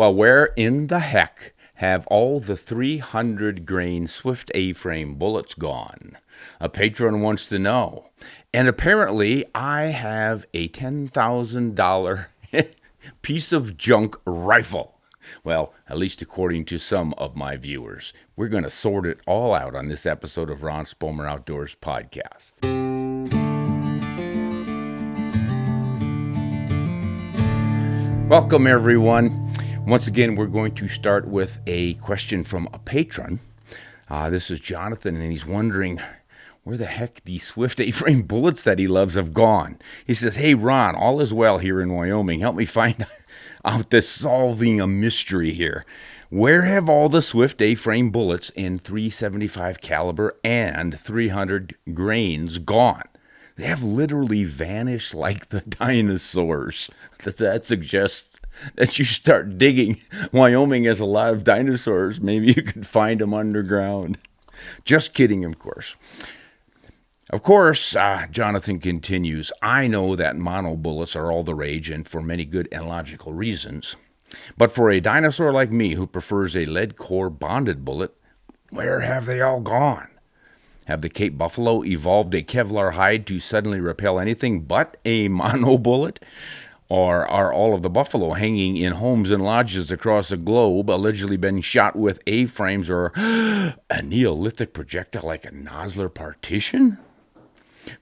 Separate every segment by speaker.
Speaker 1: Well, where in the heck have all the 300 grain Swift A-frame bullets gone? A patron wants to know. And apparently, I have a $10,000 piece of junk rifle. Well, at least according to some of my viewers. We're going to sort it all out on this episode of Ron Spomer Outdoors Podcast. Welcome, everyone. Once again, we're going to start with a question from a patron. This is Jonathan, and he's wondering where the heck the Swift A-frame bullets that he loves have gone. He says, "Hey, Ron, all is well here in Wyoming. Help me find out this solving a mystery here. Where have all the Swift A-frame bullets in .375 caliber and 300 grains gone? They have literally vanished like the dinosaurs." That suggests that you start digging. Wyoming has a lot of dinosaurs. Maybe you could find them underground. Just kidding, of course. Of course, Jonathan continues, "I know that mono bullets are all the rage and for many good and logical reasons. But for a dinosaur like me who prefers a lead core bonded bullet, where have they all gone? Have the Cape Buffalo evolved a Kevlar hide to suddenly repel anything but a mono bullet? Or are all of the buffalo hanging in homes and lodges across the globe allegedly been shot with A-frames or a Neolithic projectile like a Nosler partition?"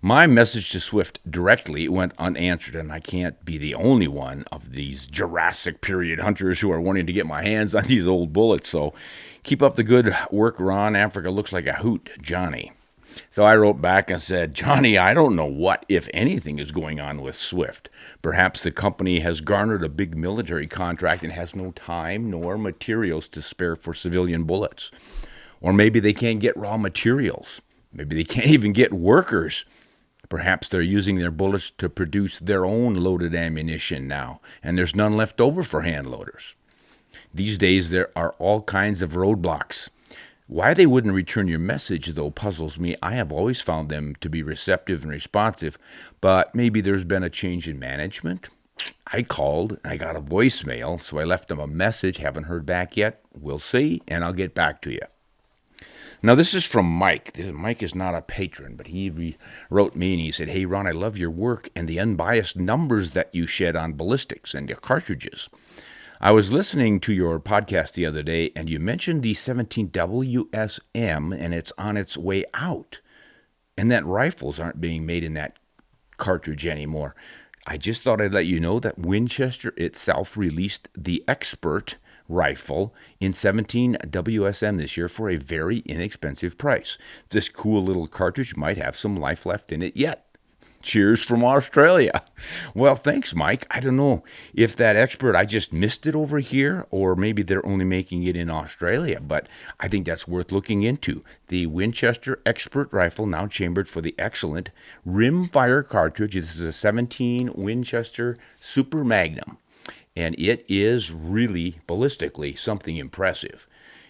Speaker 1: My message to Swift directly went unanswered, and I can't be the only one of these Jurassic period hunters who are wanting to get my hands on these old bullets. So keep up the good work, Ron. Africa looks like a hoot, Johnny. So I wrote back and said, "Johnny, I don't know what, if anything, is going on with Swift. Perhaps the company has garnered a big military contract and has no time nor materials to spare for civilian bullets. Or maybe they can't get raw materials. Maybe they can't even get workers. Perhaps they're using their bullets to produce their own loaded ammunition now, and there's none left over for hand loaders. These days, there are all kinds of roadblocks. Why they wouldn't return your message, though, puzzles me. I have always found them to be receptive and responsive, but maybe there's been a change in management. I called, I got a voicemail, so I left them a message. Haven't heard back yet. We'll see, and I'll get back to you." Now, this is from Mike. Mike is not a patron, but he wrote me and he said, "Hey, Ron, I love your work and the unbiased numbers that you shed on ballistics and your cartridges. I was listening to your podcast the other day, and you mentioned the 17 WSM, and it's on its way out, and that rifles aren't being made in that cartridge anymore. I just thought I'd let you know that Winchester itself released the Expert rifle in 17 WSM this year for a very inexpensive price. This cool little cartridge might have some life left in it yet. Cheers from Australia." Well, thanks, Mike. I don't know if that Expert, I just missed it over here, or maybe they're only making it in Australia, but I think that's worth looking into. The Winchester Expert rifle, now chambered for the excellent rimfire cartridge. This is a 17 Winchester Super Magnum, and it is really ballistically something impressive.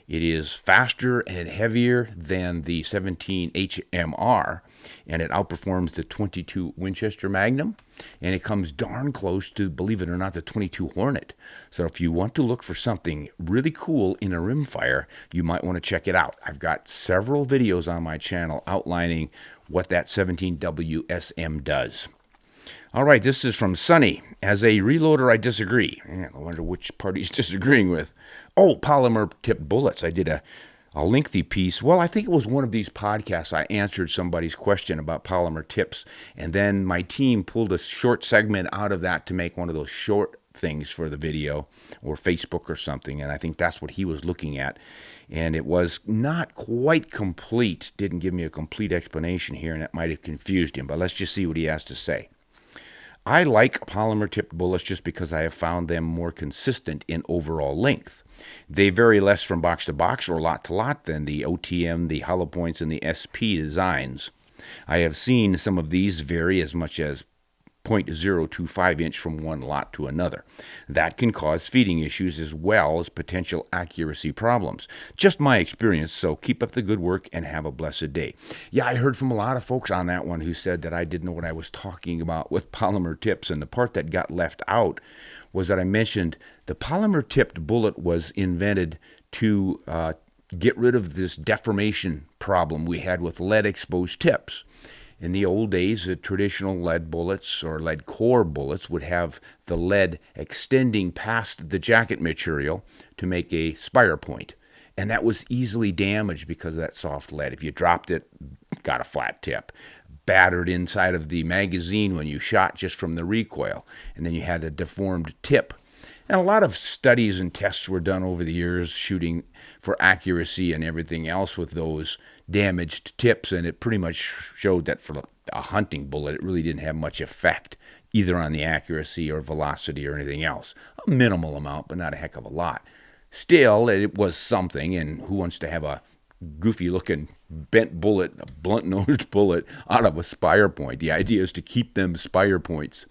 Speaker 1: It is faster and heavier than the 17 HMR, and it outperforms the 22 Winchester Magnum, and it comes darn close to, believe it or not, the 22 Hornet. So if you want to look for something really cool in a rimfire, you might want to check it out. I've got several videos on my channel outlining what that 17 WSM does. All right, this is from Sonny. "As a reloader, I disagree." I wonder which part he's disagreeing with. "Oh, polymer-tipped bullets. I did a lengthy piece." Well, I think it was one of these podcasts. I answered somebody's question about polymer tips, and then my team pulled a short segment out of that to make one of those short things for the video or Facebook or something, and I think that's what he was looking at. And it was not quite complete. Didn't give me a complete explanation here, and it might have confused him, but let's just see what he has to say. "I like polymer-tipped bullets just because I have found them more consistent in overall length. They vary less from box to box or lot to lot than the OTM, the hollow points, and the SP designs. I have seen some of these vary as much as 0.025 inch from one lot to another. That can cause feeding issues as well as potential accuracy problems. Just my experience, so keep up the good work and have a blessed day." Yeah, I heard from a lot of folks on that one who said that I didn't know what I was talking about with polymer tips, and the part that got left out was that I mentioned the polymer-tipped bullet was invented to get rid of this deformation problem we had with lead-exposed tips. In the old days, the traditional lead bullets or lead core bullets would have the lead extending past the jacket material to make a spire point. And that was easily damaged because of that soft lead. If you dropped it, got a flat tip. Battered inside of the magazine when you shot just from the recoil. And then you had a deformed tip. And a lot of studies and tests were done over the years shooting for accuracy and everything else with those damaged tips, and it pretty much showed that for a hunting bullet, it really didn't have much effect, either on the accuracy or velocity or anything else. A minimal amount, but not a heck of a lot. Still, it was something, and who wants to have a goofy-looking bent bullet, a blunt-nosed bullet, out of a spire point? The idea is to keep them spire points.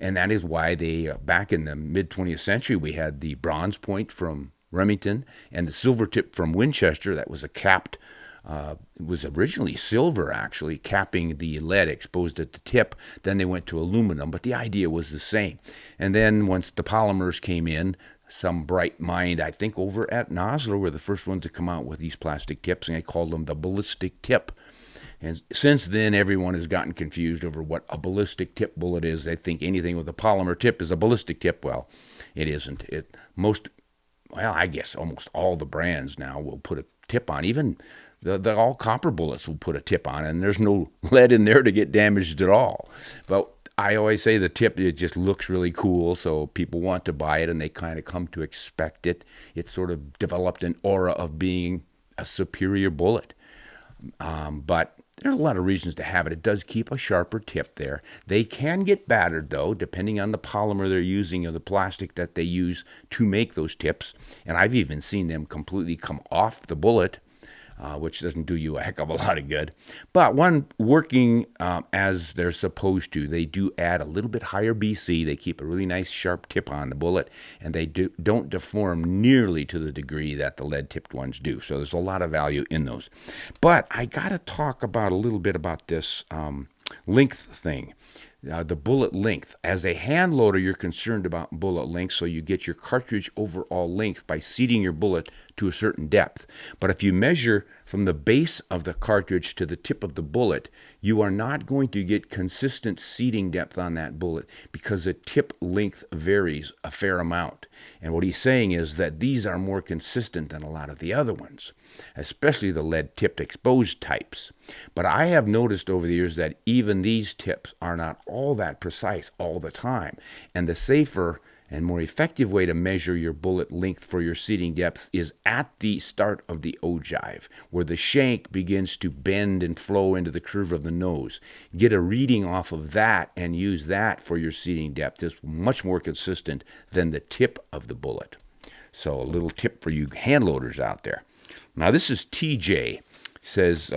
Speaker 1: And that is why they, back in the mid-20th century, we had the bronze point from Remington and the silver tip from Winchester. That was a capped, it was originally silver, actually, capping the lead exposed at the tip. Then they went to aluminum, but the idea was the same. And then once the polymers came in, some bright mind, I think over at Nosler, were the first ones to come out with these plastic tips, and they called them the ballistic tip. And since then, everyone has gotten confused over what a ballistic tip bullet is. They think anything with a polymer tip is a ballistic tip. Well, it isn't. I guess almost all the brands now will put a tip on. Even the all copper bullets will put a tip on, and there's no lead in there to get damaged at all. But I always say the tip, it just looks really cool, so people want to buy it, and they kind of come to expect it. It's sort of developed an aura of being a superior bullet. But there's a lot of reasons to have it. It does keep a sharper tip there. They can get battered, though, depending on the polymer they're using or the plastic that they use to make those tips. And I've even seen them completely come off the bullet, which doesn't do you a heck of a lot of good. But when working as they're supposed to, they do add a little bit higher BC. They keep a really nice sharp tip on the bullet, and they don't deform nearly to the degree that the lead-tipped ones do. So there's a lot of value in those. But I got to talk about a little bit about this length thing. The bullet length. As a hand loader, you're concerned about bullet length, so you get your cartridge overall length by seating your bullet to a certain depth. But if you measure from the base of the cartridge to the tip of the bullet, you are not going to get consistent seating depth on that bullet because the tip length varies a fair amount. And what he's saying is that these are more consistent than a lot of the other ones, especially the lead-tipped exposed types. But I have noticed over the years that even these tips are not all that precise all the time. And the safer and more effective way to measure your bullet length for your seating depth is at the start of the ogive, where the shank begins to bend and flow into the curve of the nose. Get a reading off of that and use that for your seating depth. It's much more consistent than the tip of the bullet. So a little tip for you hand loaders out there. Now this is TJ. Says,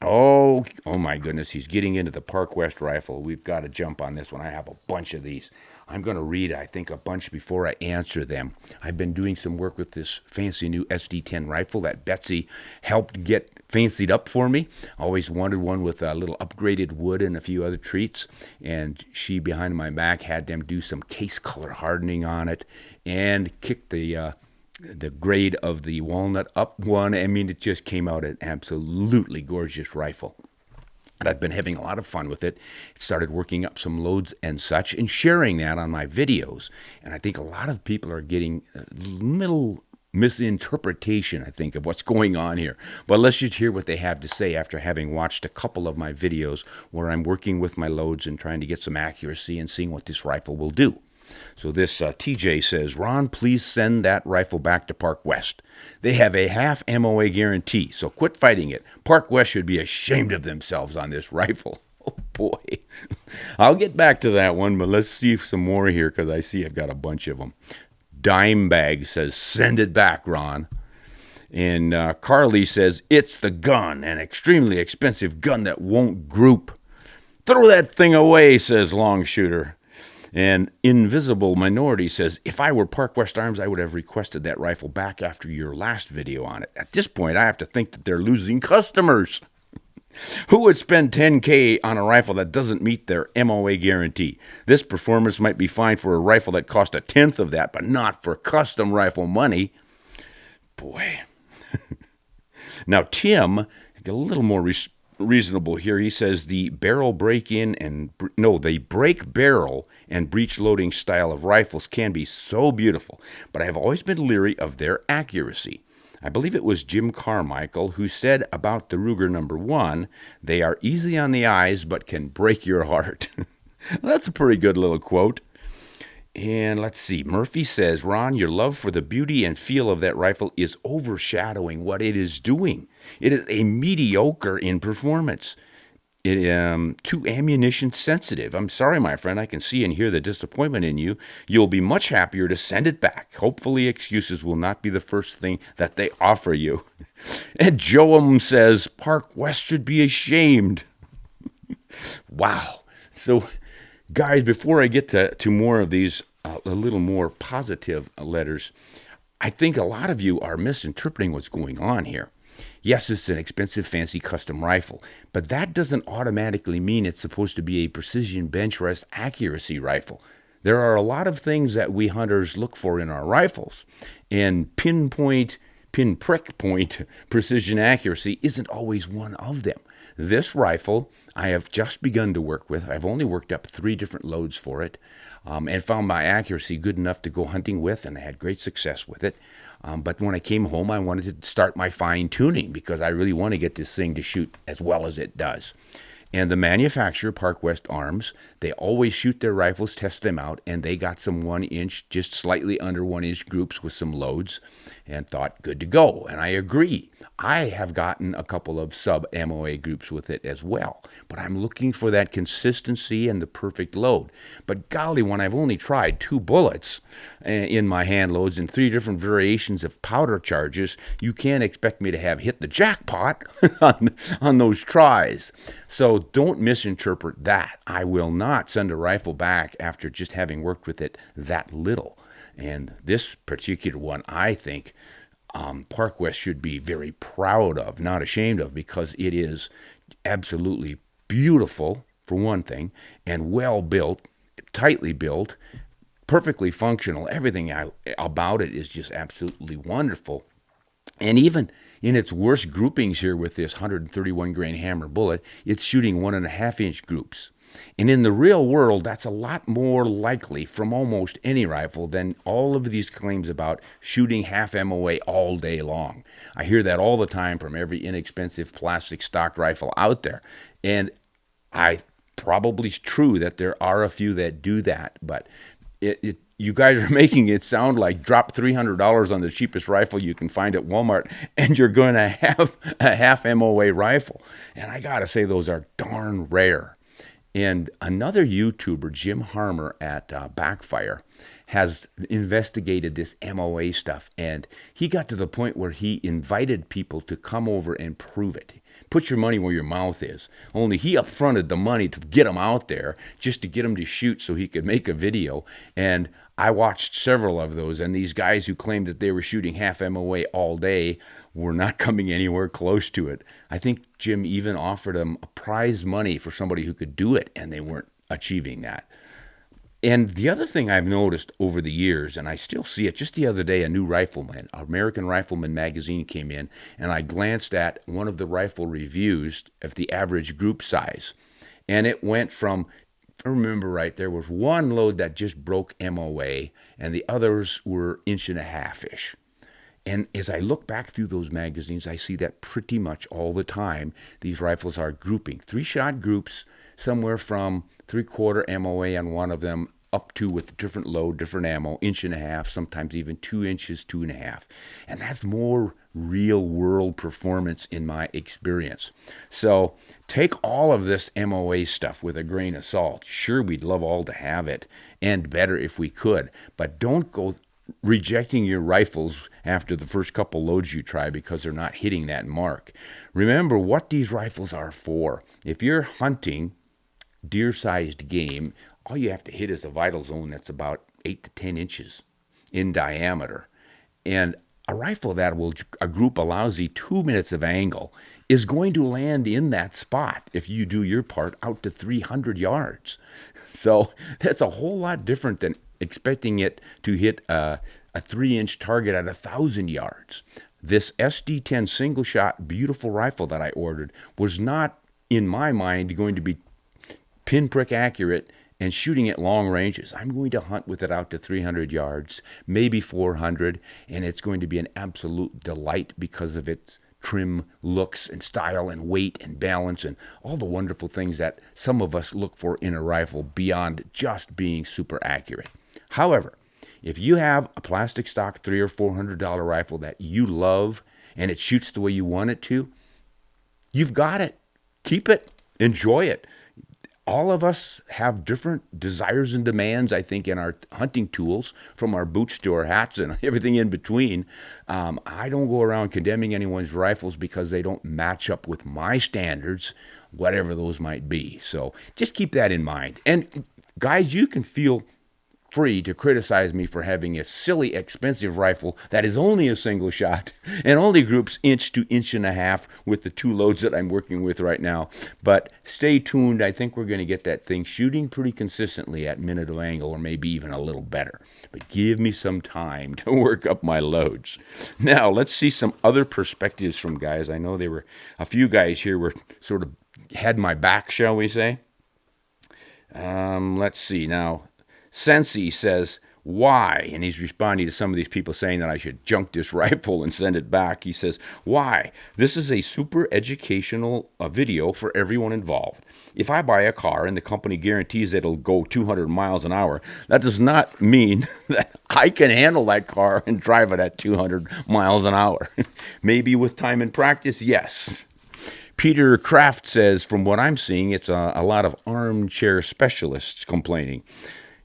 Speaker 1: oh my goodness, he's getting into the Park West rifle. We've got to jump on this one. I have a bunch of these. I'm going to read, I think, a bunch before I answer them. I've been doing some work with this fancy new SD10 rifle that Betsy helped get fancied up for me. I always wanted one with a little upgraded wood and a few other treats, and she, behind my back, had them do some case color hardening on it and kick the grade of the walnut up one. I mean, it just came out an absolutely gorgeous rifle. And I've been having a lot of fun with it. It started working up some loads and such and sharing that on my videos. And I think a lot of people are getting a little misinterpretation, I think, of what's going on here. But let's just hear what they have to say after having watched a couple of my videos where I'm working with my loads and trying to get some accuracy and seeing what this rifle will do. So this TJ says, Ron, please send that rifle back to Park West. They have a half MOA guarantee, so quit fighting it. Park West should be ashamed of themselves on this rifle. Oh, boy. I'll get back to that one, but let's see some more here because I see I've got a bunch of them. Dimebag says, send it back, Ron. And Carly says, it's the gun, an extremely expensive gun that won't group. Throw that thing away, says Long Shooter. And Invisible Minority says, if I were Park West Arms, I would have requested that rifle back after your last video on it. At this point, I have to think that they're losing customers. Who would spend 10K on a rifle that doesn't meet their MOA guarantee? This performance might be fine for a rifle that cost a tenth of that, but not for custom rifle money. Boy. Now, Tim, a little more reasonable here. He says the break barrel and breech loading style of rifles can be so beautiful, but I have always been leery of their accuracy. I believe it was Jim Carmichael who said about the Ruger number 1, they are easy on the eyes but can break your heart. Well, that's a pretty good little quote. And let's see, Murphy says, Ron, your love for the beauty and feel of that rifle is overshadowing what it is doing. It is a mediocre in performance. Too ammunition sensitive. I'm sorry, my friend. I can see and hear the disappointment in you. You'll be much happier to send it back. Hopefully excuses will not be the first thing that they offer you. And Joam says, Park West should be ashamed. Wow. So, guys, before I get to more of these, a little more positive letters, I think a lot of you are misinterpreting what's going on here. Yes, it's an expensive, fancy custom rifle, but that doesn't automatically mean it's supposed to be a precision bench rest accuracy rifle. There are a lot of things that we hunters look for in our rifles, and pinprick point precision accuracy isn't always one of them. This rifle I have just begun to work with. I've only worked up 3 different loads for it, and found my accuracy good enough to go hunting with, and I had great success with it. But when I came home, I wanted to start my fine-tuning because I really want to get this thing to shoot as well as it does. And the manufacturer, Park West Arms, they always shoot their rifles, test them out, and they got some 1-inch, just slightly under 1-inch groups with some loads, and thought, good to go. And I agree. I have gotten a couple of sub-MOA groups with it as well, but I'm looking for that consistency and the perfect load. But golly, when I've only tried 2 bullets in my hand loads and 3 different variations of powder charges, you can't expect me to have hit the jackpot on those tries. So don't misinterpret that. I will not send a rifle back after just having worked with it that little. And this particular one, I think, Park West should be very proud of, not ashamed of, because it is absolutely beautiful, for one thing, and well built, tightly built, perfectly functional. Everything about it is just absolutely wonderful. And even in its worst groupings here with this 131 grain hammer bullet, it's shooting 1.5-inch groups. And in the real world, that's a lot more likely from almost any rifle than all of these claims about shooting half MOA all day long. I hear that all the time from every inexpensive plastic stock rifle out there. And probably it's true that there are a few that do that, but you guys are making it sound like drop $300 on the cheapest rifle you can find at Walmart and you're going to have a half MOA rifle. And I got to say, those are darn rare. And another YouTuber, Jim Harmer at Backfire, has investigated this MOA stuff. And he got to the point where he invited people to come over and prove it. Put your money where your mouth is. Only he upfronted the money to get them out there, just to get them to shoot so he could make a video. And I watched several of those, and these guys who claimed that they were shooting half MOA all day were not coming anywhere close to it. I think Jim even offered them a prize money for somebody who could do it, and they weren't achieving that. And the other thing I've noticed over the years, and I still see it, just the other day, a new rifleman, American Rifleman magazine came in, and I glanced at one of the rifle reviews of the average group size. And it went from, if I remember right, there was one load that just broke MOA, and the others were 1.5-inch-ish. And as I look back through those magazines, I see that pretty much all the time these rifles are grouping. 3-shot groups, somewhere from 3/4 MOA on one of them up to, with different load, different ammo, 1.5 inch, sometimes even 2 inches, 2.5. And that's more real world performance in my experience. So take all of this MOA stuff with a grain of salt. Sure, we'd love all to have it, and better if we could, but don't go rejecting your rifles after the first couple loads you try because they're not hitting that mark. Remember what these rifles are for. If you're hunting deer-sized game, all you have to hit is a vital zone that's about 8 to 10 inches in diameter. And a rifle that will a group a lousy 2 minutes of angle is going to land in that spot if you do your part out to 300 yards. So that's a whole lot different than expecting it to hit a 3-inch target at 1,000 yards. This SD10 single shot beautiful rifle that I ordered was not, in my mind, going to be pinprick accurate and shooting at long ranges. I'm going to hunt with it out to 300 yards, maybe 400, and it's going to be an absolute delight because of its trim looks and style and weight and balance and all the wonderful things that some of us look for in a rifle beyond just being super accurate. However, if you have a plastic stock $300 or $400 rifle that you love and it shoots the way you want it to, you've got it. Keep it. Enjoy it. All of us have different desires and demands, I think, in our hunting tools, from our boots to our hats and everything in between. I don't go around condemning anyone's rifles because they don't match up with my standards, whatever those might be. So just keep that in mind. And guys, you can feel free to criticize me for having a silly, expensive rifle that is only a single shot and only groups 1 to 1.5 inches with the 2 loads that I'm working with right now. But stay tuned. I think we're going to get that thing shooting pretty consistently at minute of angle, or maybe even a little better. But give me some time to work up my loads. Now, let's see some other perspectives from guys. I know there were a few guys here were sort of had my back, shall we say. Let's see now. Sensi says, why? And he's responding to some of these people saying that I should junk this rifle and send it back. He says, why? This is a super educational video for everyone involved. If I buy a car and the company guarantees that it'll go 200 miles an hour, that does not mean that I can handle that car and drive it at 200 miles an hour. Maybe with time and practice, yes. Peter Kraft says, from what I'm seeing, it's a lot of armchair specialists complaining.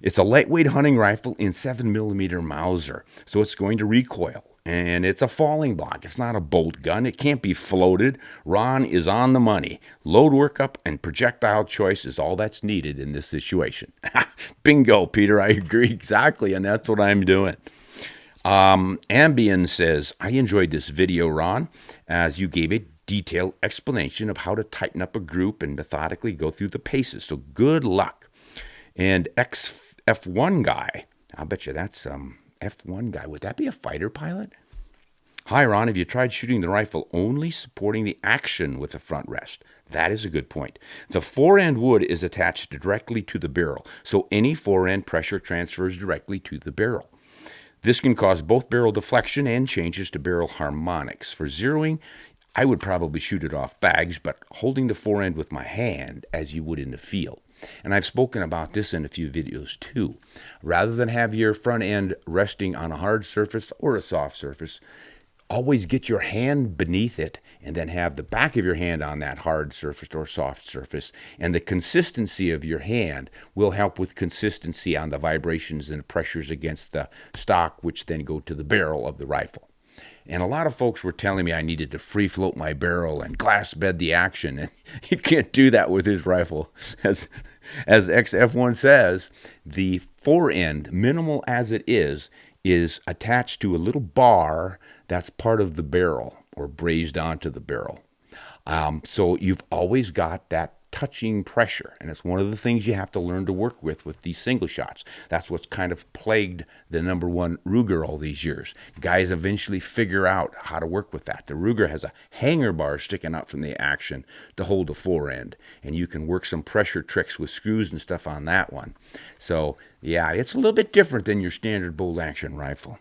Speaker 1: It's a lightweight hunting rifle in 7mm Mauser, so it's going to recoil. And it's a falling block. It's not a bolt gun. It can't be floated. Ron is on the money. Load workup and projectile choice is all that's needed in this situation. Bingo, Peter. I agree exactly, and that's what I'm doing. Ambien says, I enjoyed this video, Ron, as you gave a detailed explanation of how to tighten up a group and methodically go through the paces. So good luck. And F1 guy, I'll bet you that's F1 guy. Would that be a fighter pilot? Hi, Ron. Have you tried shooting the rifle only supporting the action with the front rest? That is a good point. The fore-end wood is attached directly to the barrel, so any fore-end pressure transfers directly to the barrel. This can cause both barrel deflection and changes to barrel harmonics. For zeroing, I would probably shoot it off bags, but holding the fore-end with my hand as you would in the field. And I've spoken about this in a few videos too. Rather than have your front end resting on a hard surface or a soft surface, always get your hand beneath it and then have the back of your hand on that hard surface or soft surface. And the consistency of your hand will help with consistency on the vibrations and pressures against the stock, which then go to the barrel of the rifle. And a lot of folks were telling me I needed to free float my barrel and glass bed the action. And you can't do that with his rifle. As XF1 says, the fore end, minimal as it is attached to a little bar that's part of the barrel or brazed onto the barrel. So you've always got that touching pressure, and it's one of the things you have to learn to work with these single shots. That's what's kind of plagued the #1 Ruger all these years. Guys eventually figure out how to work with that. The Ruger has a hanger bar sticking out from the action to hold the fore end, and you can work some pressure tricks with screws and stuff on that one. So yeah, it's a little bit different than your standard bolt action rifle.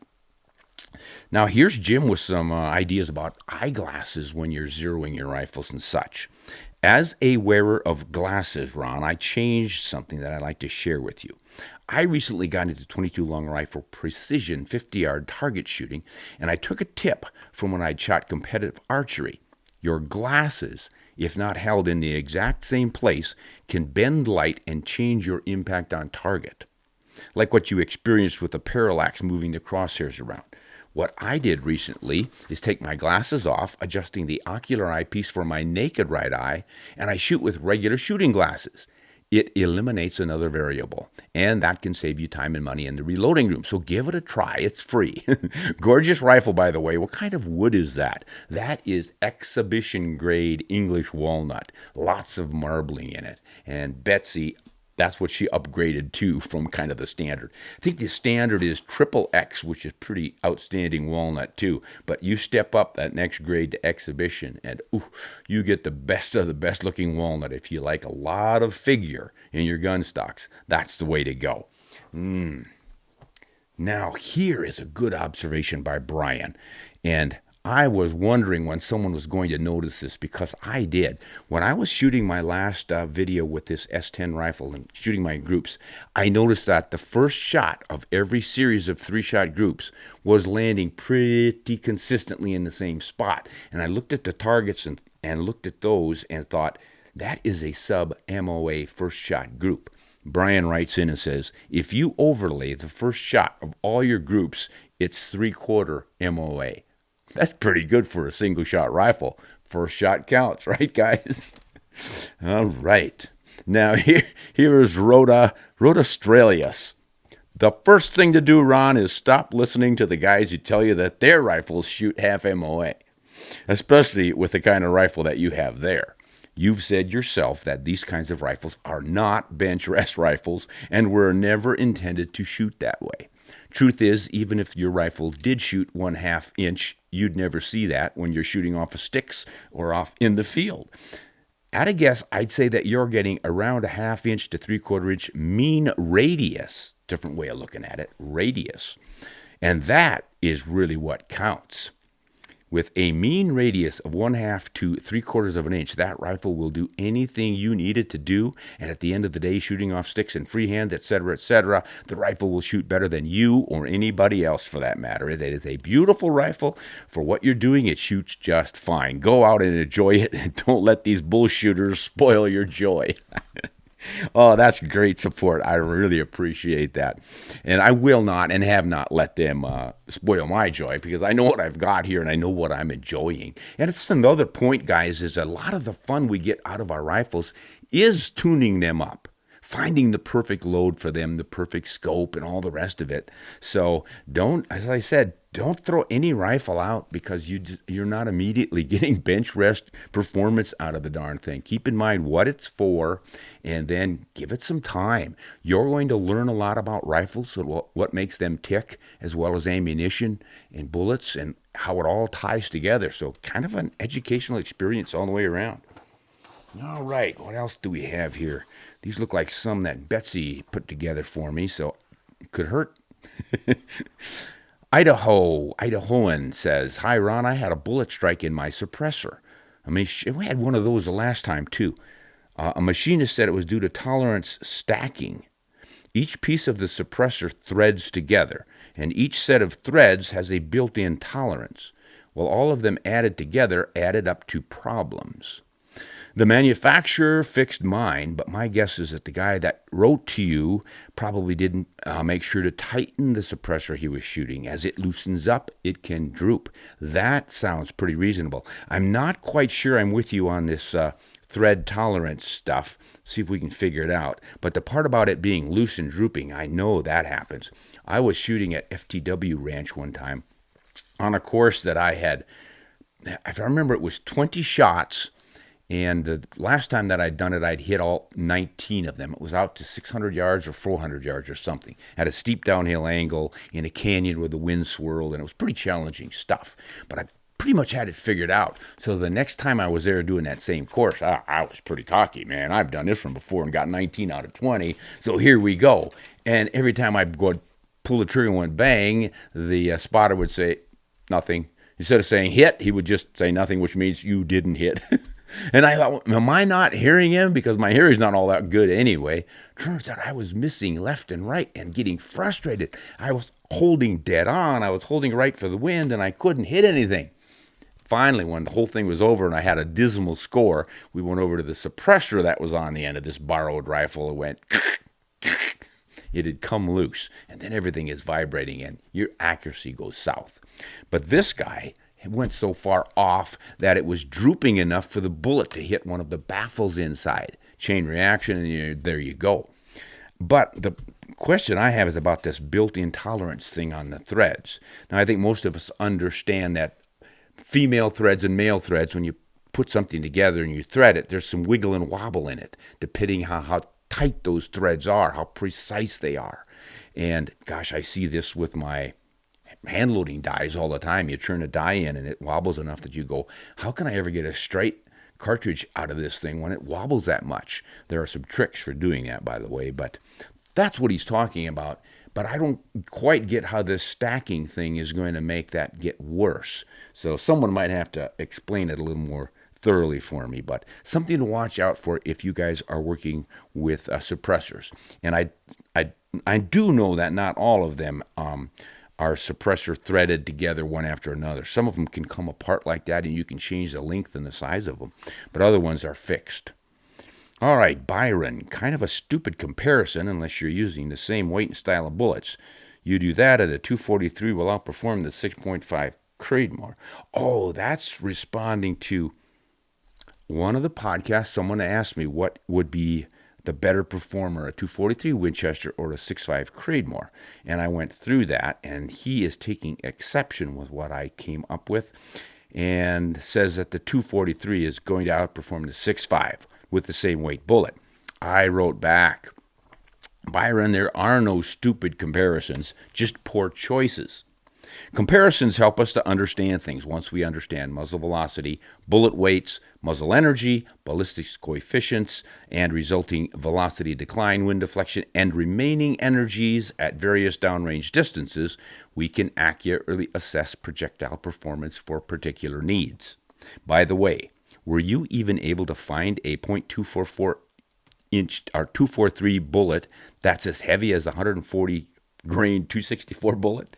Speaker 1: Now here's Jim with some ideas about eyeglasses when you're zeroing your rifles and such. As a wearer of glasses, Ron, I changed something that I'd like to share with you. I recently got into .22 long rifle precision 50-yard target shooting, and I took a tip from when I'd shot competitive archery. Your glasses, if not held in the exact same place, can bend light and change your impact on target, like what you experienced with the parallax moving the crosshairs around. What I did recently is take my glasses off, adjusting the ocular eyepiece for my naked right eye, and I shoot with regular shooting glasses. it eliminates another variable, and that can save you time and money in the reloading room. So give it a try. It's free. Gorgeous rifle, by the way. What kind of wood is that? That is exhibition grade English walnut. Lots of marbling in it. And Betsy, that's what she upgraded to from kind of the standard. I think the standard is triple X, which is pretty outstanding walnut too. But you step up that next grade to exhibition, and you get the best of the best looking walnut. If you like a lot of figure in your gun stocks, that's the way to go. Now here is a good observation by Brian, and I was wondering when someone was going to notice this, because I did. When I was shooting my last video with this S10 rifle and shooting my groups, I noticed that the first shot of every series of 3-shot groups was landing pretty consistently in the same spot. And I looked at the targets and looked at those and thought, that is a sub-MOA first shot group. Brian writes in and says, if you overlay the first shot of all your groups, it's 3/4 MOA. That's pretty good for a single-shot rifle. First shot counts, right, guys? All right. Now, here is Rhoda Australis. The first thing to do, Ron, is stop listening to the guys who tell you that their rifles shoot half MOA, especially with the kind of rifle that you have there. You've said yourself that these kinds of rifles are not bench rest rifles and were never intended to shoot that way. Truth is, even if your rifle did shoot 1/2 inch, you'd never see that when you're shooting off of sticks or off in the field. At a guess, I'd say that you're getting around 1/2 inch to 3/4 inch mean radius. Different way of looking at it, radius. And that is really what counts. With a mean radius of 1/2 to 3/4 of an inch, that rifle will do anything you need it to do. And at the end of the day, shooting off sticks and freehand, etc., the rifle will shoot better than you or anybody else for that matter. It is a beautiful rifle for what you're doing. It shoots just fine. Go out and enjoy it, and don't let these bullshooters spoil your joy. Oh, that's great support. I really appreciate that. And I will not and have not let them spoil my joy, because I know what I've got here and I know what I'm enjoying. And it's another point, guys, is a lot of the fun we get out of our rifles is tuning them up, finding the perfect load for them, the perfect scope, and all the rest of it. So don't, as I said, don't throw any rifle out because you're not immediately getting bench rest performance out of the darn thing. Keep in mind what it's for, and then give it some time. You're going to learn a lot about rifles, so what makes them tick, as well as ammunition and bullets and how it all ties together. So kind of an educational experience all the way around. All right, what else do we have here? These look like some that Betsy put together for me, so it could hurt. Idahoan says, hi, Ron, I had a bullet strike in my suppressor. We had one of those the last time, too. A machinist said it was due to tolerance stacking. Each piece of the suppressor threads together, and each set of threads has a built-in tolerance. Well, all of them added together added up to problems. The manufacturer fixed mine, but my guess is that the guy that wrote to you probably didn't make sure to tighten the suppressor he was shooting. As it loosens up, it can droop. That sounds pretty reasonable. I'm not quite sure I'm with you on this thread tolerance stuff. See if we can figure it out. But the part about it being loose and drooping, I know that happens. I was shooting at FTW Ranch one time on a course that I had, if I remember, it was 20 shots. And the last time that I'd done it, I'd hit all 19 of them. It was out to 600 yards or 400 yards or something. Had a steep downhill angle in a canyon where the wind swirled, and it was pretty challenging stuff. But I pretty much had it figured out. So the next time I was there doing that same course, I was pretty cocky, man. I've done this one before and got 19 out of 20. So here we go. And every time I'd go pull the trigger and went bang, the spotter would say nothing. Instead of saying hit, he would just say nothing, which means you didn't hit. And I thought, am I not hearing him? Because my hearing's not all that good anyway. Turns out I was missing left and right and getting frustrated. I was holding dead on. I was holding right for the wind, and I couldn't hit anything. Finally, when the whole thing was over and I had a dismal score, we went over to the suppressor that was on the end of this borrowed rifle. It went, it had come loose, and then everything is vibrating, and your accuracy goes south. But this guy, it went so far off that it was drooping enough for the bullet to hit one of the baffles inside. chain reaction, and there you go. But the question I have is about this built-in tolerance thing on the threads. Now, I think most of us understand that female threads and male threads, when you put something together and you thread it, there's some wiggle and wobble in it, depending on how tight those threads are, how precise they are. And gosh, I see this with my hand loading dies all the time. You turn a die in and it wobbles enough that you go, how can I ever get a straight cartridge out of this thing when it wobbles that much? There are some tricks for doing that, by the way, but that's what he's talking about. But I don't quite get how this stacking thing is going to make that get worse. So someone might have to explain it a little more thoroughly for me, but something to watch out for if you guys are working with suppressors. And I do know that not all of them are suppressor threaded together one after another. Some of them can come apart like that, and you can change the length and the size of them, but other ones are fixed. All right, Byron, kind of a stupid comparison unless you're using the same weight and style of bullets. You do that at a 243 will outperform the 6.5 Creedmore. Oh, that's responding to one of the podcasts. Someone asked me what would be the better performer, a 243 Winchester or a 6.5 Creedmore. And I went through that, and he is taking exception with what I came up with and says that the 243 is going to outperform the 6.5 with the same weight bullet. I wrote back, Byron, there are no stupid comparisons, just poor choices. Comparisons help us to understand things once we understand muzzle velocity, bullet weights, muzzle energy, ballistics coefficients, and resulting velocity decline, wind deflection, and remaining energies at various downrange distances. We can accurately assess projectile performance for particular needs. By the way, were you even able to find a .244 inch or 243 bullet that's as heavy as a 140 grain 264 bullet?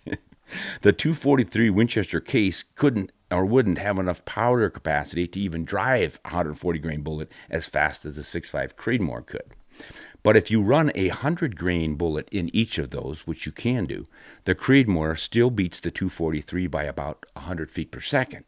Speaker 1: The 243 Winchester case couldn't or wouldn't have enough powder capacity to even drive a 140 grain bullet as fast as a 6.5 Creedmore could. But if you run a 100 grain bullet in each of those, which you can do, the Creedmore still beats the 243 by about 100 feet per second.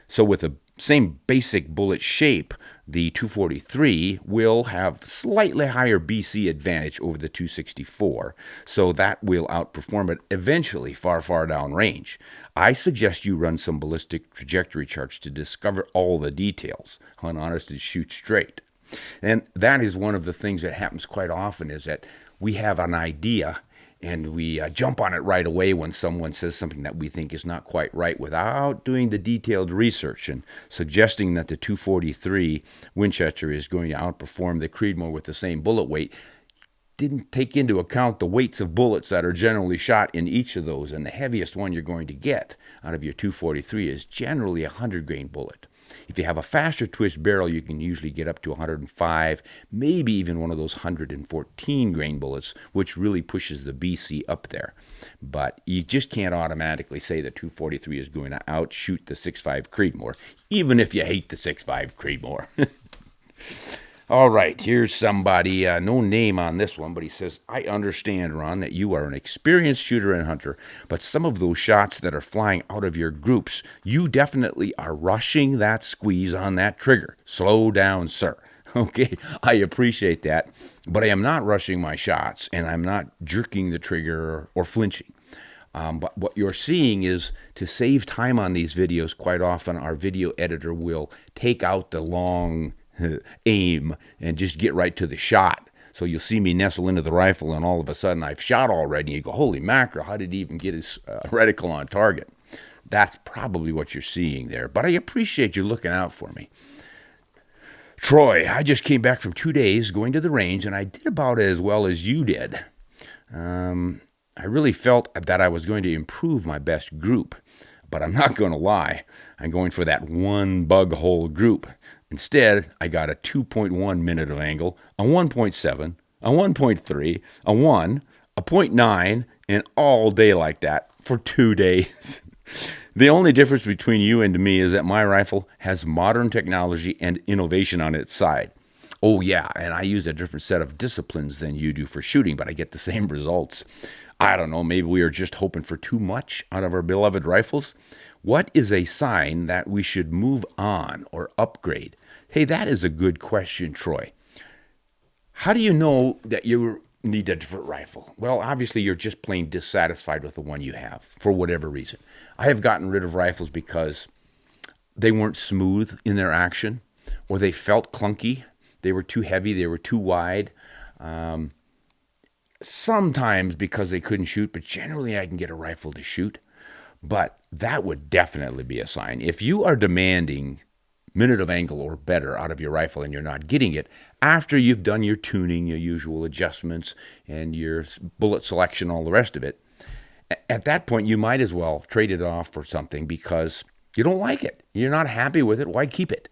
Speaker 1: So with the same basic bullet shape, the 243 will have slightly higher BC advantage over the 264, so that will outperform it eventually far, far down range. I suggest you run some ballistic trajectory charts to discover all the details. Honest and shoot straight. And that is one of the things that happens quite often, is that we have an idea and we jump on it right away when someone says something that we think is not quite right without doing the detailed research, and suggesting that the 243 Winchester is going to outperform the Creedmore with the same bullet weight didn't take into account the weights of bullets that are generally shot in each of those, and the heaviest one you're going to get out of your 243 is generally a 100 grain bullet. If you have a faster twist barrel, you can usually get up to 105, maybe even one of those 114 grain bullets, which really pushes the BC up there. But you just can't automatically say the 243 is going to outshoot the 6.5 Creedmore, even if you hate the 6.5 Creedmore. All right, here's somebody, no name on this one, but he says, I understand, Ron, that you are an experienced shooter and hunter, but some of those shots that are flying out of your groups, you definitely are rushing that squeeze on that trigger. Slow down, sir. Okay, I appreciate that, but I am not rushing my shots, and I'm not jerking the trigger or flinching. But what you're seeing is, to save time on these videos, quite often our video editor will take out the long aim and just get right to the shot. So you'll see me nestle into the rifle, and all of a sudden I've shot already, and you go, holy mackerel, how did he even get his reticle on target? That's probably what you're seeing there, but I appreciate you looking out for me. Troy, I just came back from 2 days going to the range, and I did about as well as you did. I really felt that I was going to improve my best group, but I'm not going to lie. I'm going for that one bug hole group. Instead, I got a 2.1 minute of angle, a 1.7, a 1.3, a 1, a 0.9, and all day like that for 2 days. The only difference between you and me is that my rifle has modern technology and innovation on its side. Oh yeah, and I use a different set of disciplines than you do for shooting, but I get the same results. I don't know, maybe we are just hoping for too much out of our beloved rifles. What is a sign that we should move on or upgrade? Hey, that is a good question, Troy. How do you know that you need a different rifle? Well, obviously you're just plain dissatisfied with the one you have for whatever reason. I have gotten rid of rifles because they weren't smooth in their action, or they felt clunky. They were too heavy. They were too wide. Sometimes because they couldn't shoot, but generally I can get a rifle to shoot. But that would definitely be a sign. If you are demanding minute of angle or better out of your rifle and you're not getting it after you've done your tuning, your usual adjustments, and your bullet selection, all the rest of it, at that point you might as well trade it off for something because you don't like it. You're not happy with it. Why keep it?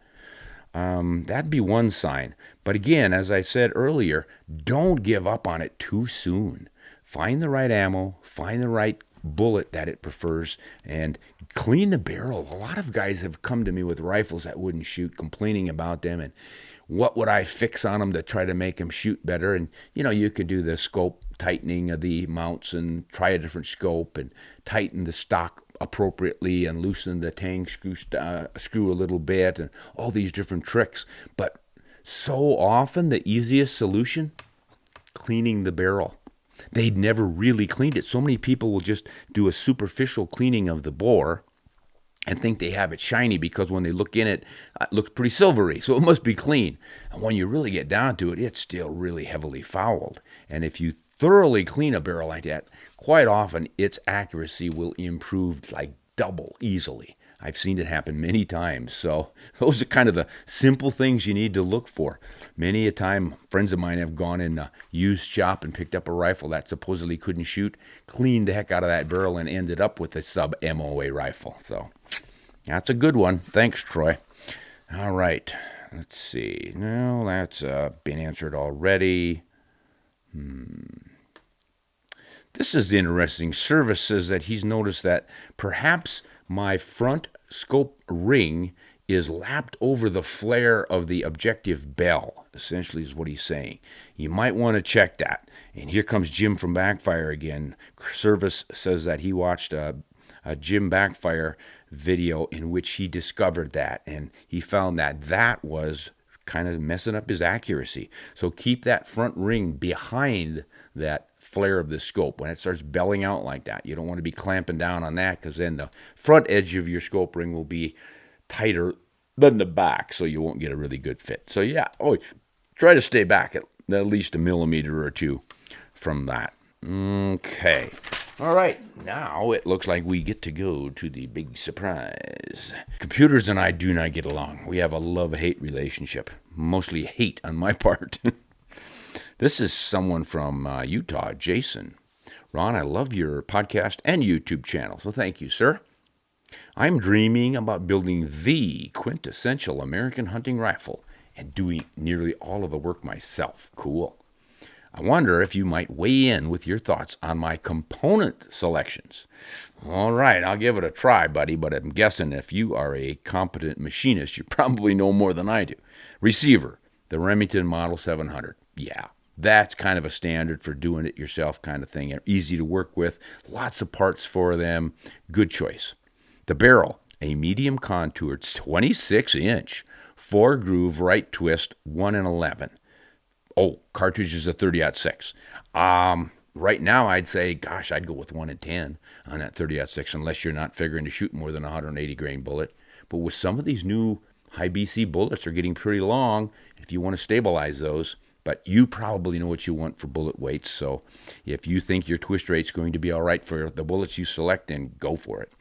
Speaker 1: That'd be one sign. But again, as I said earlier, don't give up on it too soon. Find the right ammo, find the right bullet that it prefers, and clean the barrel. A lot of guys have come to me with rifles that wouldn't shoot, complaining about them, and what would I fix on them to try to make them shoot better. And you could do the scope tightening of the mounts and try a different scope and tighten the stock appropriately and loosen the tang screw a little bit and all these different tricks. But so often the easiest solution, cleaning the barrel. They'd never really cleaned it. So many people will just do a superficial cleaning of the bore and think they have it shiny because when they look in it, it looks pretty silvery, so it must be clean. And when you really get down to it, it's still really heavily fouled. And if you thoroughly clean a barrel like that, quite often its accuracy will improve like double easily. I've seen it happen many times. So those are kind of the simple things you need to look for. Many a time, friends of mine have gone in a used shop and picked up a rifle that supposedly couldn't shoot, cleaned the heck out of that barrel, and ended up with a sub-MOA rifle. So that's a good one. Thanks, Troy. All right. Let's see. No, that's been answered already. This is interesting. Service says that he's noticed that perhaps my front scope ring is lapped over the flare of the objective bell, essentially is what he's saying. You might want to check that. And here comes Jim from Backfire again. Service says that he watched a Jim Backfire video in which he discovered that, and he found that was kind of messing up his accuracy. So keep that front ring behind that flare of the scope. When it starts belling out like that, you don't want to be clamping down on that, because then the front edge of your scope ring will be tighter than the back, so you won't get a really good fit. So yeah, try to stay back at least a millimeter or two from that. Okay. All right, now it looks like we get to go to the big surprise. Computers and I do not get along. We have a love-hate relationship, mostly hate on my part. This is someone from Utah, Jason. Ron, I love your podcast and YouTube channel, so thank you, sir. I'm dreaming about building the quintessential American hunting rifle and doing nearly all of the work myself. Cool. I wonder if you might weigh in with your thoughts on my component selections. All right, I'll give it a try, buddy, but I'm guessing if you are a competent machinist, you probably know more than I do. Receiver, the Remington Model 700. Yeah, that's kind of a standard for doing it yourself kind of thing. Easy to work with, lots of parts for them. Good choice. The barrel, a medium contoured 26-inch, 4-groove right twist, 1 in 11. Oh, cartridge is a 30-06. Right now, I'd say, gosh, I'd go with 1 in 10 on that 30-06, unless you're not figuring to shoot more than a 180 grain bullet. But with some of these new high BC bullets, are getting pretty long if you want to stabilize those. But you probably know what you want for bullet weights. So if you think your twist rate's going to be all right for the bullets you select, then go for it.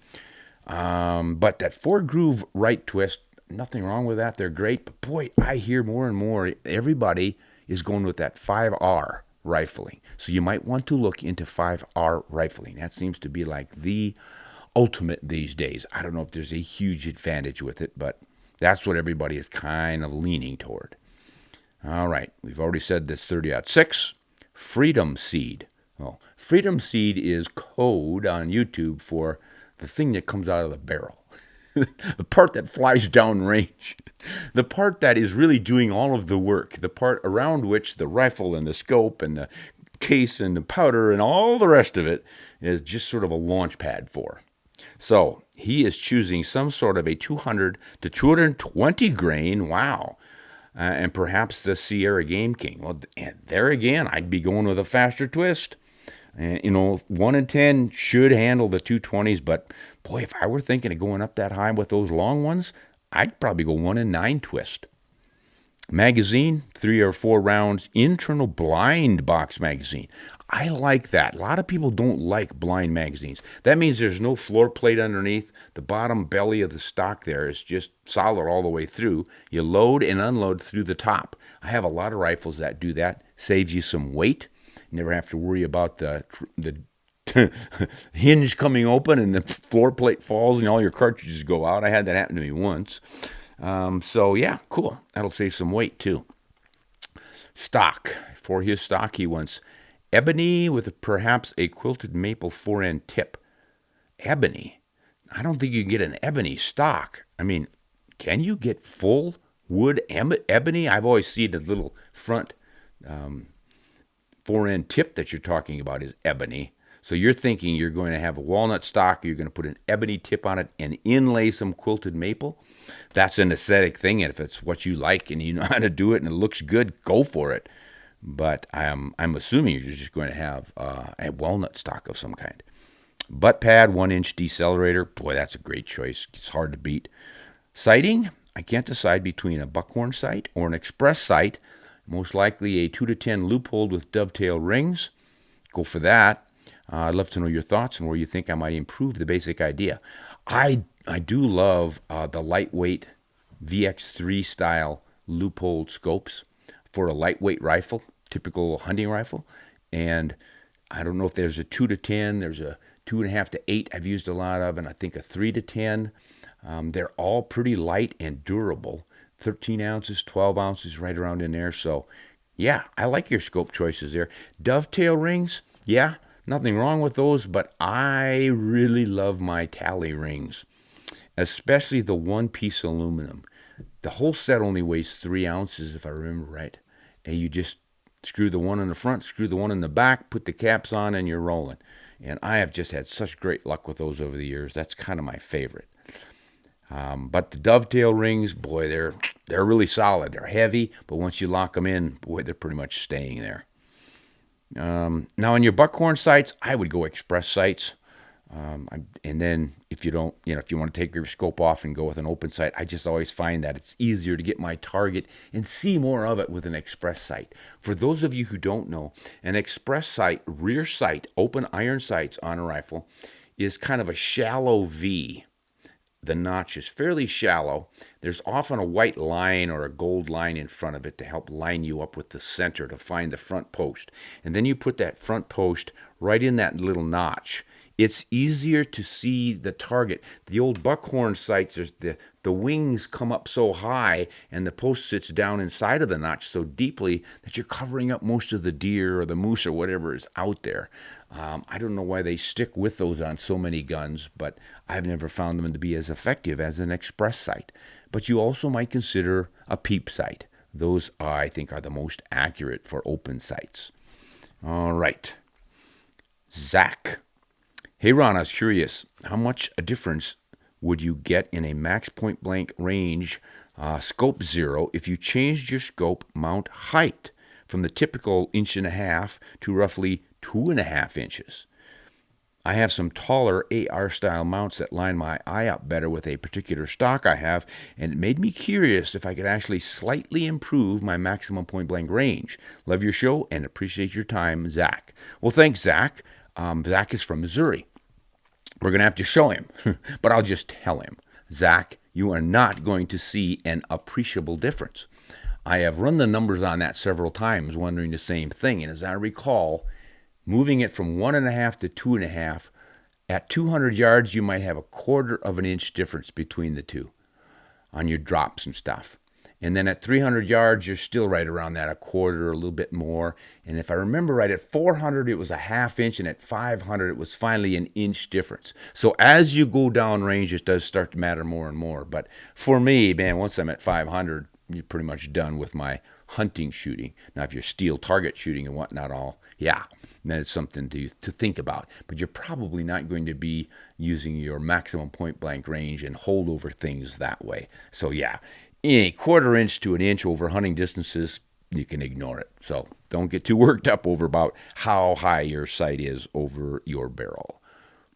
Speaker 1: But that 4-groove right twist, nothing wrong with that. They're great. But boy, I hear more and more everybody is going with that 5R rifling. So you might want to look into 5R rifling. That seems to be like the ultimate these days. I don't know if there's a huge advantage with it, but that's what everybody is kind of leaning toward. All right, we've already said this 30-06. Freedom Seed. Well, Freedom Seed is code on YouTube for the thing that comes out of the barrel. The part that flies downrange. The part that is really doing all of the work. The part around which the rifle and the scope and the case and the powder and all the rest of it is just sort of a launch pad for. So he is choosing some sort of a 200 to 220 grain, wow, and perhaps the Sierra Game King. Well, there again, I'd be going with a faster twist. And, 1 in 10 should handle the 220s, but boy, if I were thinking of going up that high with those long ones, I'd probably go 1 in 9 twist. Magazine, 3 or 4 rounds, internal blind box magazine. I like that. A lot of people don't like blind magazines. That means there's no floor plate underneath. The bottom belly of the stock there is just solid all the way through. You load and unload through the top. I have a lot of rifles that do that. Saves you some weight. Never have to worry about the hinge coming open and the floor plate falls and all your cartridges go out. I had that happen to me once. So yeah, cool. That'll save some weight too. Stock. For his stock, he wants ebony with perhaps a quilted maple 4-end tip. Ebony? I don't think you can get an ebony stock. I mean, can you get full wood ebony? I've always seen the little front 4-end tip that you're talking about is ebony. So you're thinking you're going to have a walnut stock, you're going to put an ebony tip on it and inlay some quilted maple. That's an aesthetic thing, and if it's what you like and you know how to do it and it looks good, go for it. But I'm assuming you're just going to have a walnut stock of some kind. Butt pad, 1-inch decelerator. Boy, that's a great choice. It's hard to beat. Sighting, I can't decide between a buckhorn sight or an express sight. Most likely a 2 to 10 loophole with dovetail rings. Go for that. I'd love to know your thoughts and where you think I might improve the basic idea. I do love the lightweight VX3 style loophole scopes for a lightweight rifle, typical hunting rifle. And I don't know if there's a 2 to 10, there's a 2.5 to 8 I've used a lot of, and I think a 3 to 10. They're all pretty light and durable. 13 ounces, 12 ounces, right around in there. So, yeah, I like your scope choices there. Dovetail rings, yeah, nothing wrong with those, but I really love my tally rings, especially the one-piece aluminum. The whole set only weighs 3 ounces, if I remember right. And you just screw the one in the front, screw the one in the back, put the caps on, and you're rolling. And I have just had such great luck with those over the years. That's kind of my favorite. But the dovetail rings, boy, they're really solid. They're heavy, but once you lock them in, boy, they're pretty much staying there. Now, on your buckhorn sights, I would go express sights. And then if you don't, if you want to take your scope off and go with an open sight, I just always find that it's easier to get my target and see more of it with an express sight. For those of you who don't know, an express sight, rear sight, open iron sights on a rifle is kind of a shallow V. The notch is fairly shallow. There's often a white line or a gold line in front of it to help line you up with the center to find the front post. And then you put that front post right in that little notch. It's easier to see the target. The old buckhorn sights, the wings come up so high and the post sits down inside of the notch so deeply that you're covering up most of the deer or the moose or whatever is out there. I don't know why they stick with those on so many guns, but I've never found them to be as effective as an express sight. But you also might consider a peep sight. Those, I think, are the most accurate for open sights. All right. Zach. Hey, Ron, I was curious, how much a difference would you get in a max point blank range scope zero if you changed your scope mount height from the typical 1.5 to roughly 2.5 inches? I have some taller AR style mounts that line my eye up better with a particular stock I have, and it made me curious if I could actually slightly improve my maximum point blank range. Love your show and appreciate your time, Zach. Well, thanks, Zach. Zach is from Missouri. We're going to have to show him, but I'll just tell him, Zach, you are not going to see an appreciable difference. I have run the numbers on that several times, wondering the same thing. And as I recall, moving it from 1.5 to 2.5, at 200 yards, you might have a 1/4 of an inch difference between the two on your drops and stuff. And then at 300 yards, you're still right around that, a 1/4, a little bit more. And if I remember right, at 400, it was a 1/2 inch, and at 500, it was finally an inch difference. So as you go down range, it does start to matter more and more. But for me, man, once I'm at 500, you're pretty much done with my hunting shooting. Now, if you're steel target shooting and whatnot, then it's something to think about. But you're probably not going to be using your maximum point blank range and hold over things that way. So yeah, a quarter inch to an inch over hunting distances, you can ignore it. So don't get too worked up over about how high your sight is over your barrel.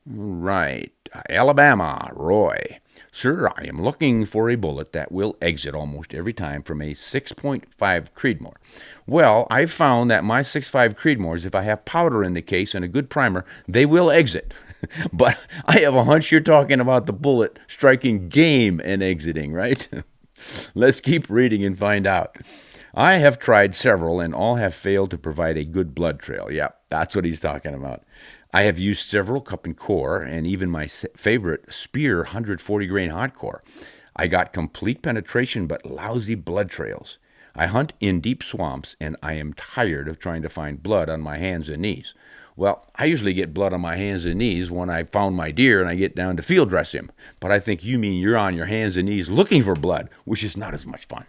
Speaker 1: Right. Alabama, Roy. Sir, I am looking for a bullet that will exit almost every time from a 6.5 Creedmore. Well, I've found that my 6.5 Creedmores, if I have powder in the case and a good primer, they will exit. But I have a hunch you're talking about the bullet striking game and exiting, right? Let's keep reading and find out. I have tried several and all have failed to provide a good blood trail. Yep, that's what he's talking about. I have used several cup and core and even my favorite Spear 140 grain hot core. I got complete penetration but lousy blood trails. I hunt in deep swamps and I am tired of trying to find blood on my hands and knees. Well, I usually get blood on my hands and knees when I found my deer and I get down to field dress him. But I think you mean you're on your hands and knees looking for blood, which is not as much fun.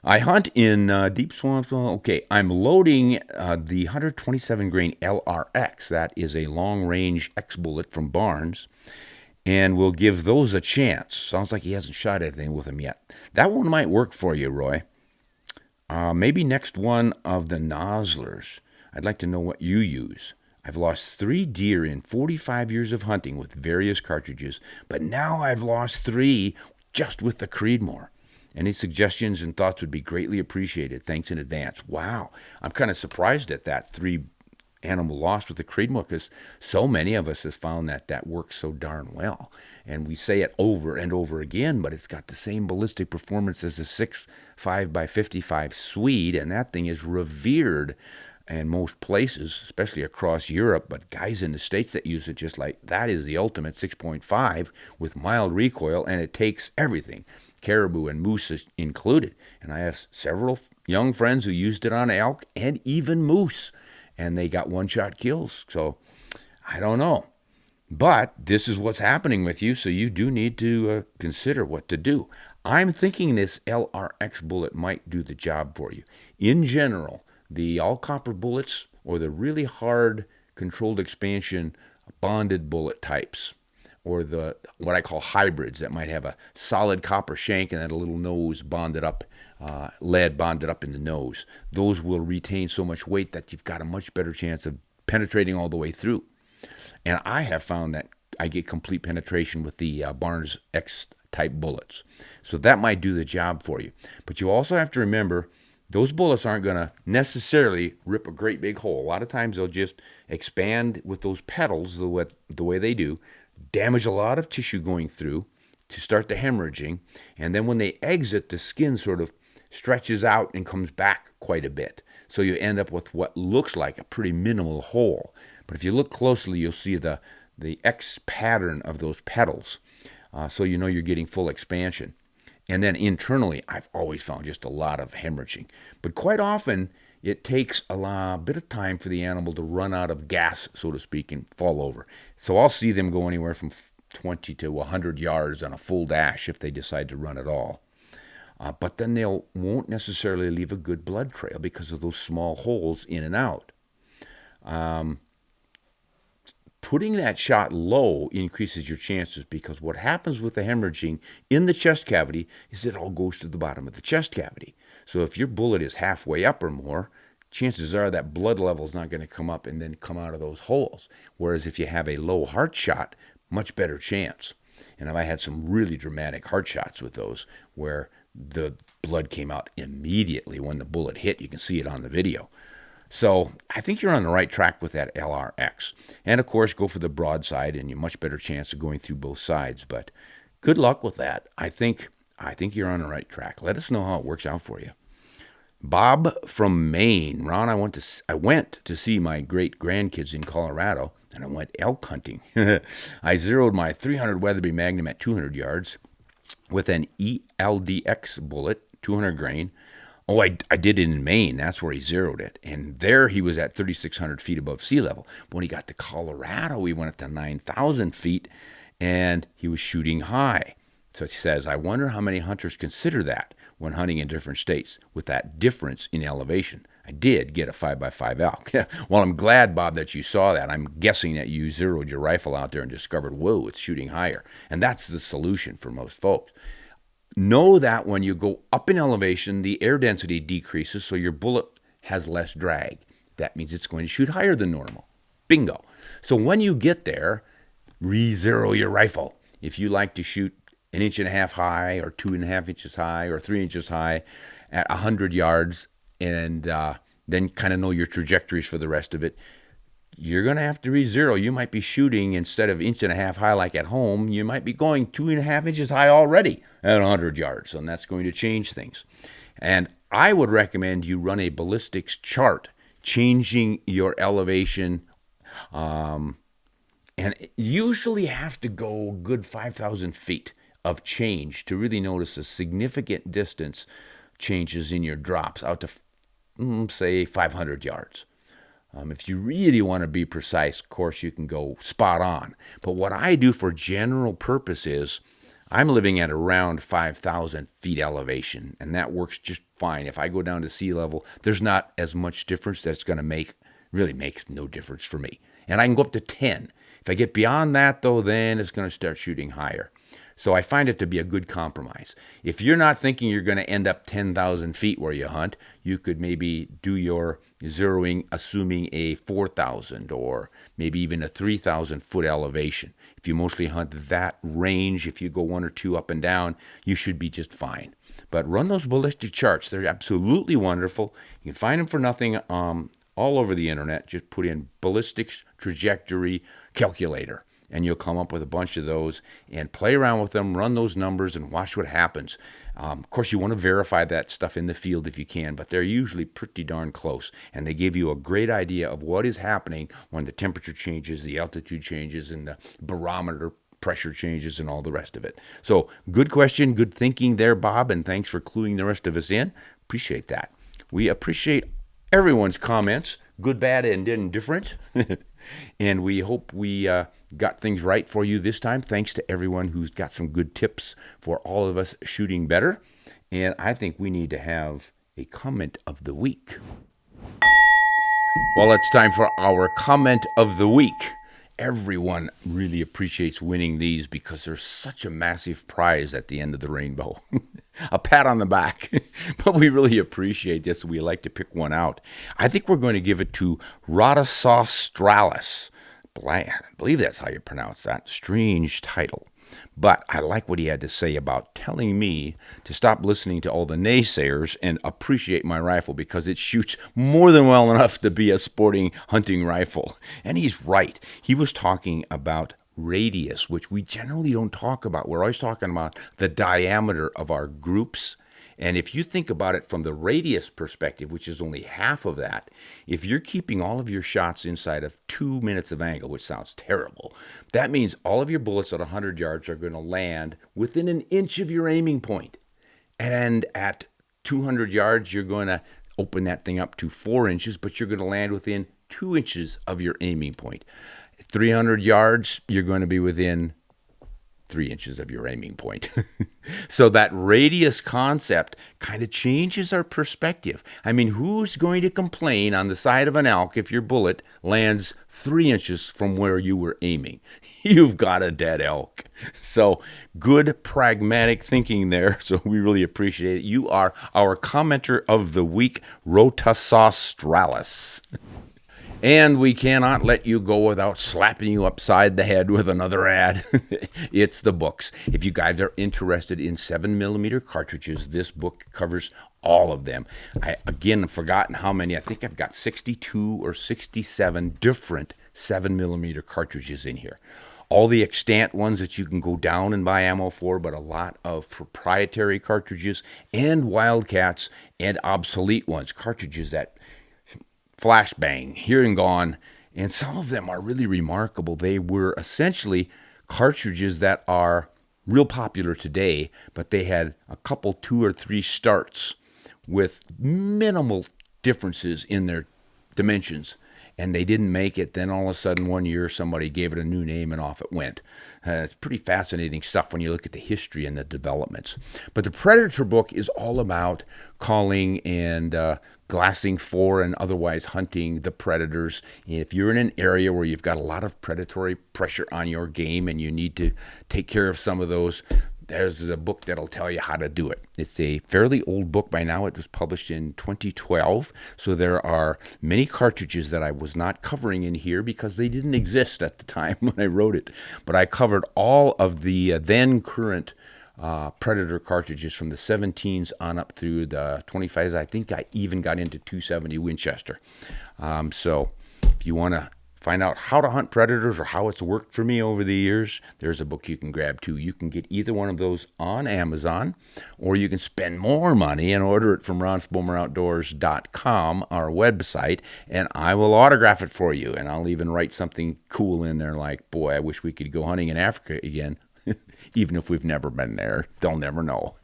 Speaker 1: I hunt in deep swamps. Okay, I'm loading the 127 grain LRX. That is a long-range X bullet from Barnes, and we'll give those a chance. Sounds like he hasn't shot anything with them yet. That one might work for you, Roy. Maybe next one of the Noslers. I'd like to know what you use. I've lost 3 deer in 45 years of hunting with various cartridges, but now I've lost 3 just with the Creedmore. Any suggestions and thoughts would be greatly appreciated. Thanks in advance. Wow. I'm kind of surprised at that 3 animal loss with the Creedmore because so many of us have found that that works so darn well. And we say it over and over again, but it's got the same ballistic performance as a 6.5 by 55 Swede, and that thing is revered in most places, especially across Europe, but guys in the States that use it just like that is the ultimate 6.5 with mild recoil, and it takes everything, caribou and moose is included. And I have several young friends who used it on elk and even moose, and they got one-shot kills. So I don't know. But this is what's happening with you, so you do need to consider what to do. I'm thinking this LRX bullet might do the job for you. In general, the all-copper bullets or the really hard controlled expansion bonded bullet types, or the what I call hybrids that might have a solid copper shank and then a little nose bonded up, lead bonded up in the nose. Those will retain so much weight that you've got a much better chance of penetrating all the way through. And I have found that I get complete penetration with the Barnes X-type bullets. So that might do the job for you. But you also have to remember, those bullets aren't going to necessarily rip a great big hole. A lot of times they'll just expand with those petals the way they do, damage a lot of tissue going through to start the hemorrhaging, and then when they exit, the skin sort of stretches out and comes back quite a bit. So you end up with what looks like a pretty minimal hole. But if you look closely, you'll see the X pattern of those petals, so you know you're getting full expansion. And then internally, I've always found just a lot of hemorrhaging. But quite often, it takes a bit of time for the animal to run out of gas, so to speak, and fall over. So I'll see them go anywhere from 20 to 100 yards on a full dash if they decide to run at all. But then they won't necessarily leave a good blood trail because of those small holes in and out. Putting that shot low increases your chances because what happens with the hemorrhaging in the chest cavity is it all goes to the bottom of the chest cavity. So if your bullet is halfway up or more, chances are that blood level is not going to come up and then come out of those holes. Whereas if you have a low heart shot, much better chance. And I had some really dramatic heart shots with those where the blood came out immediately when the bullet hit. You can see it on the video. So I think you're on the right track with that LRX. And, of course, go for the broadside, and you're much better chance of going through both sides. But good luck with that. I think you're on the right track. Let us know how it works out for you. Bob from Maine. Ron, I went to see my great-grandkids in Colorado, and I went elk hunting. I zeroed my .300 Weatherby Magnum at 200 yards with an ELDX bullet, 200 grain. Oh, I did it in Maine. That's where he zeroed it. And there he was at 3,600 feet above sea level. When he got to Colorado, he went up to 9,000 feet, and he was shooting high. So he says, I wonder how many hunters consider that when hunting in different states with that difference in elevation. I did get a 5x5 elk. Well, I'm glad, Bob, that you saw that. I'm guessing that you zeroed your rifle out there and discovered, whoa, it's shooting higher. And that's the solution for most folks. know that when you go up in elevation, the air density decreases, so your bullet has less drag. That means it's going to shoot higher than normal. Bingo. So when you get there, re-zero your rifle. If you like to shoot 1.5 inches high or 2.5 inches high or 3 inches high at 100 yards and then kind of know your trajectories for the rest of it, you're going to have to re-zero. You might be shooting, instead of 1.5 inches high like at home, you might be going 2.5 inches high already at 100 yards, and that's going to change things. And I would recommend you run a ballistics chart, changing your elevation, and usually have to go a good 5,000 feet of change to really notice a significant distance changes in your drops out to, say, 500 yards. If you really want to be precise, of course, you can go spot on. But what I do for general purpose is I'm living at around 5,000 feet elevation, and that works just fine. If I go down to sea level, there's not as much difference. That's going to really makes no difference for me. And I can go up to 10. If I get beyond that, though, then it's going to start shooting higher. So I find it to be a good compromise. If you're not thinking you're going to end up 10,000 feet where you hunt, you could maybe do your zeroing assuming a 4,000 or maybe even a 3,000 foot elevation. If you mostly hunt that range, if you go one or two up and down, you should be just fine. But run those ballistic charts. They're absolutely wonderful. You can find them for nothing all over the internet. Just put in ballistics trajectory calculator, and you'll come up with a bunch of those and play around with them, run those numbers, and watch what happens. Of course, you want to verify that stuff in the field if you can, but they're usually pretty darn close, and they give you a great idea of what is happening when the temperature changes, the altitude changes, and the barometer pressure changes, and all the rest of it. So, good question, good thinking there, Bob, and thanks for cluing the rest of us in. Appreciate that. We appreciate everyone's comments, good, bad, and indifferent. And we hope we got things right for you this time. Thanks to everyone who's got some good tips for all of us shooting better. And I think we need to have a comment of the week. Well, it's time for our comment of the week. Everyone really appreciates winning these because there's such a massive prize at the end of the rainbow. A pat on the back. But we really appreciate this. We like to pick one out. I think we're going to give it to Rhodosostralis. I believe that's how you pronounce that. Strange title. But I like what he had to say about telling me to stop listening to all the naysayers and appreciate my rifle because it shoots more than well enough to be a sporting hunting rifle. And he's right. He was talking about radius, which we generally don't talk about. We're always talking about the diameter of our groups. And if you think about it from the radius perspective, which is only half of that, if you're keeping all of your shots inside of 2 minutes of angle, which sounds terrible, that means all of your bullets at 100 yards are going to land within an inch of your aiming point. And at 200 yards, you're going to open that thing up to 4 inches, but you're going to land within 2 inches of your aiming point. 300 yards, you're going to be within 3 inches of your aiming point. So that radius concept kind of changes our perspective. I mean, who's going to complain on the side of an elk if your bullet lands 3 inches from where you were aiming? You've got a dead elk. So good pragmatic thinking there. So we really appreciate it. You are our commenter of the week, Rhodosostralis. And we cannot let you go without slapping you upside the head with another ad. It's the books. If you guys are interested in 7mm cartridges, this book covers all of them. I, again, have forgotten how many. I think I've got 62 or 67 different 7mm cartridges in here. All the extant ones that you can go down and buy ammo for, but a lot of proprietary cartridges and wildcats and obsolete ones, cartridges that flashbang, here and gone, and some of them are really remarkable. They were essentially cartridges that are real popular today, but they had a couple, 2 or 3 starts with minimal differences in their dimensions, and they didn't make it. Then all of a sudden one year somebody gave it a new name and off it went. It's pretty fascinating stuff when you look at the history and the developments. But the Predator book is all about calling and glassing for and otherwise hunting the predators. If you're in an area where you've got a lot of predatory pressure on your game and you need to take care of some of those there's a book that'll tell you how to do it. It's a fairly old book by now. It was published in 2012. So there are many cartridges that I was not covering in here because they didn't exist at the time when I wrote it. But I covered all of the then current Predator cartridges from the 17s on up through the 25s. I think I even got into 270 Winchester. So if you want to find out how to hunt predators or how it's worked for me over the years, there's a book you can grab too. You can get either one of those on Amazon, or you can spend more money and order it from RonSpomerOutdoors.com, our website, and I will autograph it for you. And I'll even write something cool in there like, boy, I wish we could go hunting in Africa again. Even if we've never been there, they'll never know.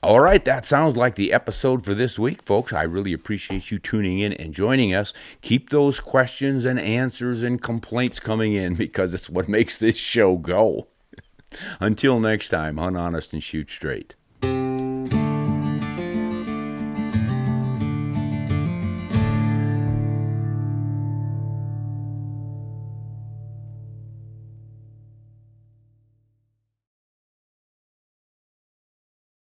Speaker 1: All right, that sounds like the episode for this week, folks. I really appreciate you tuning in and joining us. Keep those questions and answers and complaints coming in because it's what makes this show go. Until next time, hunt honest and shoot straight.